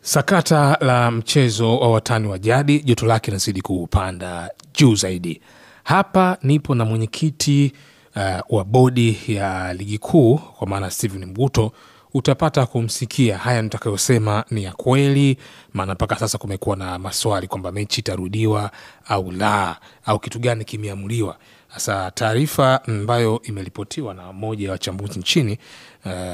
Sakata la mchezo wa watani wa jadi joto lake linazidi kupanda juu zaidi. Hapa nipo na mwenyekiti wa bodi ya ligi kuu kwa maana Steven Mguto. Utapata kumsikia haya nitakayosema ni ya kweli, maana mpaka sasa kumekuwa na maswali kwamba mechi itarudiwa au la, au kitu gani kimeamuliwa. Sasa taarifa ambayo imeripotiwa na mmoja wa wachambuzi nchini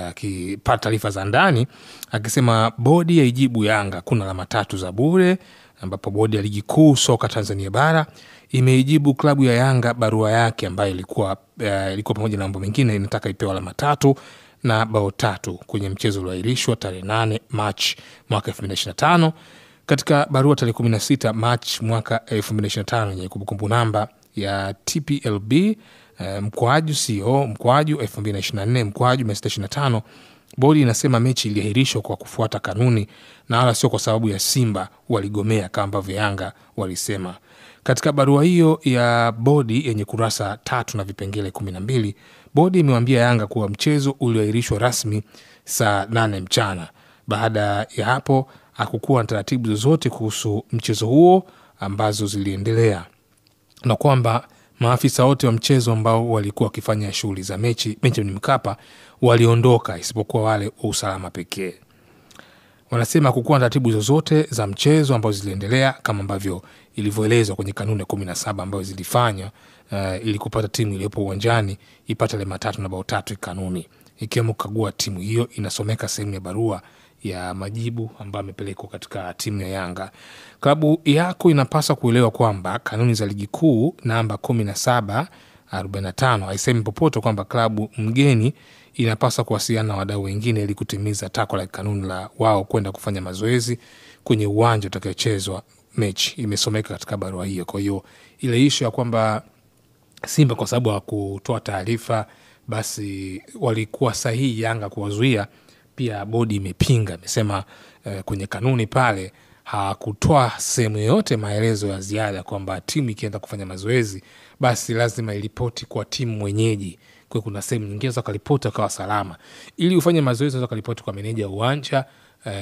akipata taarifa za ndani akisema bodi yaijibu Yanga kuna alama 3 za bure, ambapo bodi ya ligi kuu soka Tanzania bara imeijibu klabu ya Yanga barua yake ambayo ilikuwa pamoja na mambo mengine inataka ipewe alama 3 na bao 3 kwenye mchezo ulioahirishwa tarehe 8 March mwaka 2025. Katika barua tarehe 16 March mwaka 2025 yenye kumbukumbu namba ya TPLB mkwaju CO mkwaju 2024 mkwaju 625, bodi inasema mechi iliahirishwa kwa kufuata kanuni na wala sio kwa sababu ya Simba waligomea kama ambavyo Yanga walisema. Katika barua hiyo ya bodi yenye kurasa 3 na vipengele 12, bodi imewambia Yanga kuwa mchezo ulioahirishwa rasmi saa 8 mchana. Baada ya hapo hakukuwa na taratibu zozote kuhusu mchezo huo ambazo ziliendelea, na kwamba maafisa wote wa mchezo ambao walikuwa wakifanya shughuli za mechi Benjamin Mkapa waliondoka isipokuwa wale wa usalama pekee. Wanasema hakukuwa na taratibu zozote za mchezo ambazo ziliendelea kama ambavyo ilivyoelezwa kwenye kanuni 17 ambazo zilifanya ili kupata timu iliyopo uwanjani ipate alama 3 na bao 3 kanuni, ikiwemo kukagua timu hiyo. Inasomeka sehemu ya barua ya majibu ambayo amepelekwa katika timu ya Yanga. Klabu yako inapaswa kuelewa kwamba kanuni za ligi kuu namba 1745 haisemi popote kwamba klabu mgeni inapaswa kuwasiliana na wadau wengine ili kutimiza takwa la kanuni la wao kwenda kufanya mazoezi kwenye uwanja utakaochezwa mechi. Imesomeka katika barua hiyo. Kwa hiyo ile issue ya kwamba Simba kwa sababu hakutoa taarifa basi walikuwa sahihi Yanga kuwazuia, pia bodi imepinga. Imesema kwenye kanuni pale hakutoa sehemu yote maelezo ya ziada kwamba timu ikienda kufanya mazoezi basi lazima ilipoti kwa timu mwenyeji. Kwa kuna sehemu nyingine za kulipoti kwa salama. Ili ufanye mazoezi za kulipoti kwa meneja uwanja,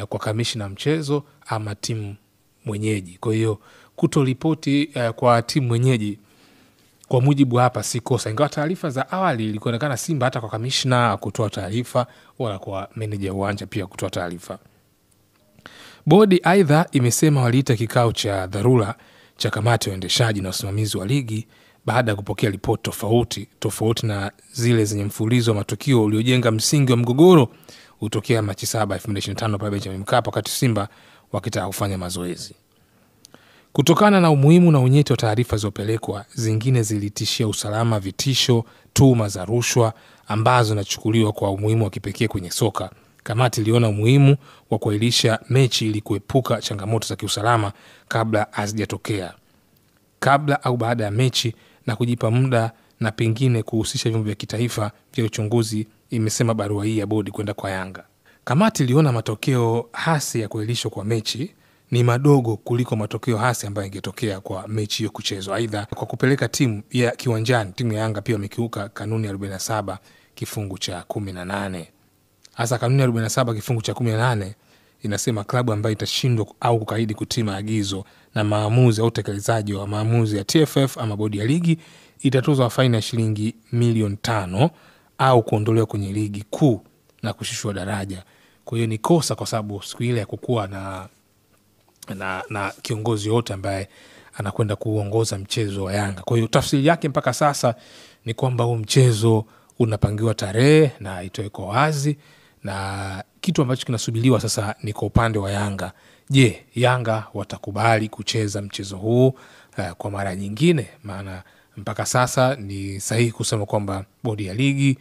kwa kamishna mchezo ama timu mwenyeji. Kwa hiyo kutolipoti kwa timu mwenyeji kwa mujibu hapa si kosa, ingawa taarifa za awali ilikuonekana Simba hata kwa kamishna kutoa taarifa wala kwa meneja uwanja pia kutoa taarifa. Bodi aidha imesema waliita kikao cha dharura cha kamati ya uendeshaji na usimamizi wa ligi baada ya kupokea ripoti tofauti na zile zenye mfululizo wa matukio uliojenga msingi wa mgogoro utokea Machi 7, 2025 pale Benjamin Mkapa wakati Simba wakitaka kufanya mazoezi. Kutokana na umuhimu na unyeti wa taarifa zilizopelekwa, zingine zilitishia usalama, vitisho, tuhuma za rushwa ambazo zinachukuliwa kwa umuhimu wa kipekee kwenye soka. Kamati iliona umuhimu wa kuahirisha mechi ili kuepuka changamoto za kiusalama kabla hazijatokea, kabla au baada ya mechi, na kujipa muda na pengine kuhusisha vyombo vya kitaifa vya uchunguzi, imesema barua hii ya bodi kwenda kwa Yanga. Kamati iliona matokeo hasi ya kuahirishwa kwa mechi ni madogo kuliko matokeo hasi ambayo yangetokea kwa mechi hiyo kuchezwa. Aidha, kwa kupeleka timu ya kiwanjani, timu ya Yanga pia wamekiuka kanuni ya 47 kifungu cha 18. Hasa kanuni ya 47 kifungu cha 18 inasema klabu ambayo itashindwa au kukaidi kutii maagizo na maamuzi au utekelezaji wa maamuzi ya TFF ama bodi ya ligi itatozwa faini ya shilingi milioni 5 au kuondolewa kwenye ligi kuu na kushushwa daraja. Kwa hiyo ni kosa kwa sababu siku ile hakukuwa na kiongozi yote ambaye anakwenda kuongoza mchezo wa Yanga. Kwa hiyo tafsiri yake mpaka sasa ni kwamba huu mchezo unapangiwa tarehe na itoe kwa wazi, na kitu ambacho kinasubiriwa sasa ni kwa upande wa Yanga. Je, Yanga watakubali kucheza mchezo huu kwa mara nyingine? Maana mpaka sasa ni sahihi kusema kwamba bodi ya ligi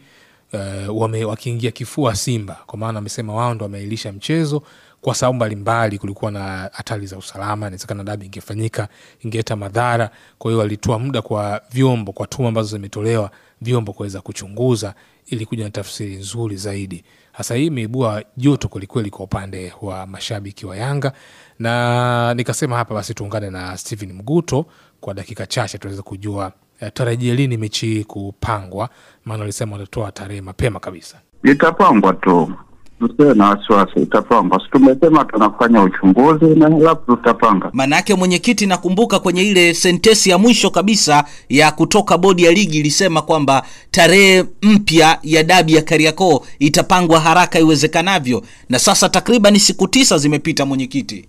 wakiingia kifua Simba, kwa maana wamesema wao ndo wameailisha mchezo kwa sababu mbalimbali. Kulikuwa na hatari za usalama, inawezekana dabi ingefanyika ingeleta madhara. Kwa hiyo walitoa muda kwa vyombo, kwa tuma ambazo zimetolewa vyombo kuweza kuchunguza ili kuja na tafsiri nzuri zaidi. Hasa hii imeibua joto kwelikweli kwa upande wa mashabiki wa Yanga, na nikasema hapa basi tuungane na Steven Mguto kwa dakika chache tuweze kujua tarajia lini mechi kupangwa, maana walisema watatoa tarehe mapema kabisa. Itapangwa tu. Tusiwe na wasiwasi, itapangwa. Tumesema tunafanya uchunguzi na alafu tutapanga. Manake mwenyekiti, nakumbuka kwenye ile sentesi ya mwisho kabisa ya kutoka bodi ya ligi ilisema kwamba tarehe mpya ya dabi ya Kariakoo itapangwa haraka iwezekanavyo, na sasa takriban siku 9 zimepita mwenyekiti.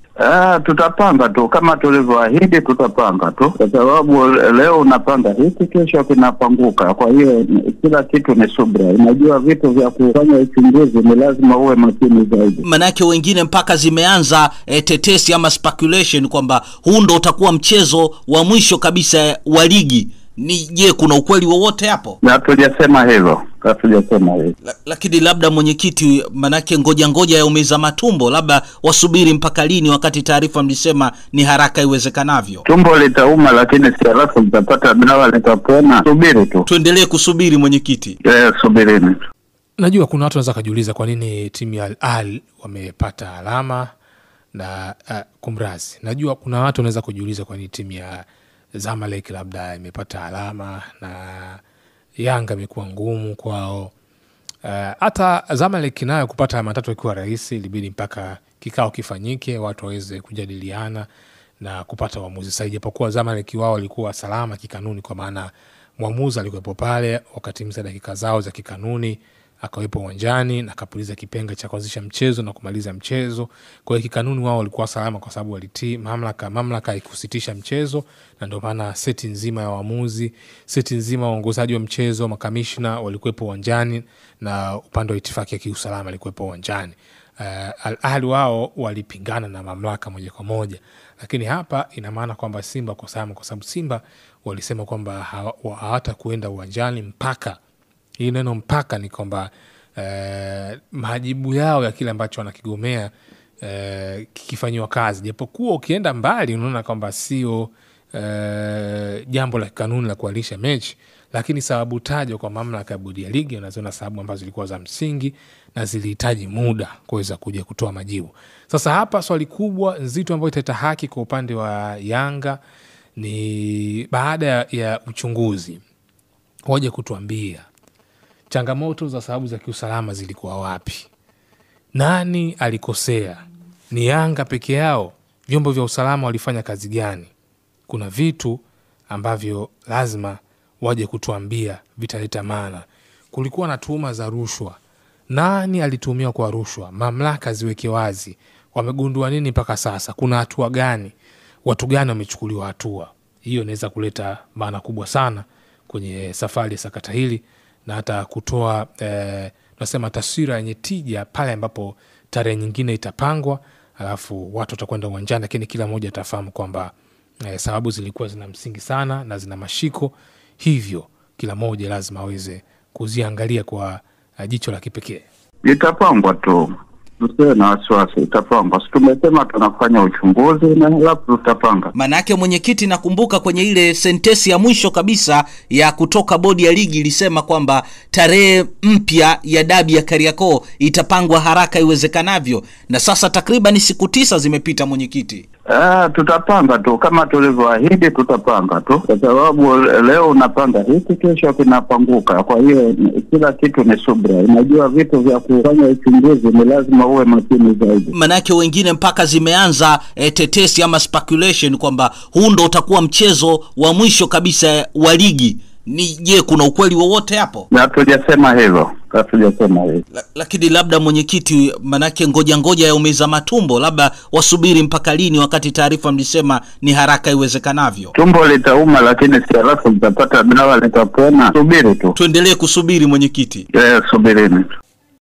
Tutapanga tu kama tulivyoahidi, tutapanga tu, kwa sababu leo unapanga hiki, kesho kinapanguka. Kwa hiyo kila kitu ni subra. Unajua vitu vya kufanya uchunguzi ni lazima uwe makini zaidi. Manake wengine mpaka zimeanza tetesi ama speculation kwamba huu ndo utakuwa mchezo wa mwisho kabisa wa ligi. Je, kuna ukweli wowote hapo? Na hatujasema hivyo. Lakini labda mwenyekiti, manake ngoja ya umeza matumbo, labda wasubiri mpaka lini, wakati taarifa mlisema ni haraka iwezekanavyo? Tumbo litauma, lakini si halafu mtapata dawa litapona. Subiri tu. Tuendelee kusubiri mwenyekiti. Subirini. Najua kuna watu wanaweza kujiuliza kwa nini timu ya Al Ahly wamepata alama na kumrazi. Najua kuna watu wanaweza kujiuliza kwa nini timu ya Zamalek labda imepata alama na Yanga imekuwa ngumu kwao. Hata Zamalek nayo kupata alama 3 ikiwa rahisi, ilibidi mpaka kikao kifanyike, watu waweze kujadiliana na kupata uamuzi sahihi. Japokuwa Zamalek wao walikuwa salama kikanuni, kwa maana mwamuzi alikuwepo pale wakati mza dakika zao za kikanuni, akawepo uwanjani na kapuliza kipenga cha kuanzisha mchezo na kumaliza mchezo. Kwa hiyo kikanuni wao walikuwa salama kwa sababu walitii mamlaka ikusitisha mchezo, na ndio maana seti nzima ya waamuzi, seti nzima ya uongozaji wa mchezo, makamishna walikuwepo uwanjani na upande wa itifaki ya kiusalama walikuwepo uwanjani. Al Ahly wao walipingana na mamlaka moja kwa moja, lakini hapa ina maana kwamba Simba kwa salama, kwa sababu Simba walisema kwamba hawata kuenda uwanjani mpaka, hii neno mpaka ni kwamba majibu yao ya kile ambacho wanakigomea kikifanywa kazi. Japokuwa ukienda mbali unaona kwamba sio jambo la kanuni la kualisha mechi, lakini sababu tajwa kwa mamlaka ya bodi ya ligi wanaziona sababu ambazo zilikuwa za msingi na zilihitaji muda kuweza kuja kutoa majibu. Sasa hapa swali kubwa nzito ambayo italeta haki kwa upande wa Yanga ni baada ya uchunguzi waje kutuambia changamoto za sababu za kiusalama zilikuwa wapi, nani alikosea, ni Yanga peke yao, vyombo vya usalama walifanya kazi gani? Kuna vitu ambavyo lazima waje kutuambia, vitaleta maana. Kulikuwa na tuhuma za rushwa, nani alitumia kwa rushwa? Mamlaka ziweke wazi, wamegundua nini mpaka sasa, kuna hatua gani, watu gani wamechukuliwa hatua. Hiyo inaweza kuleta maana kubwa sana kwenye safari ya sakata hili, na hata kutoa nasema taswira yenye tija pale ambapo tarehe nyingine itapangwa, alafu watu watakwenda uwanjani, lakini kila mmoja atafahamu kwamba sababu zilikuwa zina msingi sana na zina mashiko, hivyo kila mmoja lazima aweze kuziangalia kwa jicho la kipekee. Itapangwa tu. Tusiwe na wasiwasi, itapangwa. Tumesema tunafanya uchunguzi na alafu tutapanga. Manake mwenyekiti, nakumbuka kwenye ile sentesi ya mwisho kabisa ya kutoka bodi ya ligi ilisema kwamba tarehe mpya ya dabi ya Kariakoo itapangwa haraka iwezekanavyo, na sasa takriban siku 9 zimepita mwenyekiti. Tutapanga tu kama tulivyoahidi, tutapanga tu, kwa sababu leo unapanga hiki, kesho kinapanguka. Kwa hiyo kila kitu ni subra. Unajua vitu vya kufanya uchunguzi ni lazima uwe makini zaidi. Manake wengine mpaka zimeanza tetesi ama speculation kwamba huu ndo utakuwa mchezo wa mwisho kabisa wa ligi. Je, kuna ukweli wowote hapo? Na hatujasema hivyo. Lakini labda mwenyekiti, manake ngoja ya umeza matumbo, labda wasubiri mpaka lini, wakati taarifa mlisema ni haraka iwezekanavyo? Tumbo litauma, lakini si halafu mtapata dawa litapona. Subiri tu. Tuendelee kusubiri mwenyekiti. Subirini.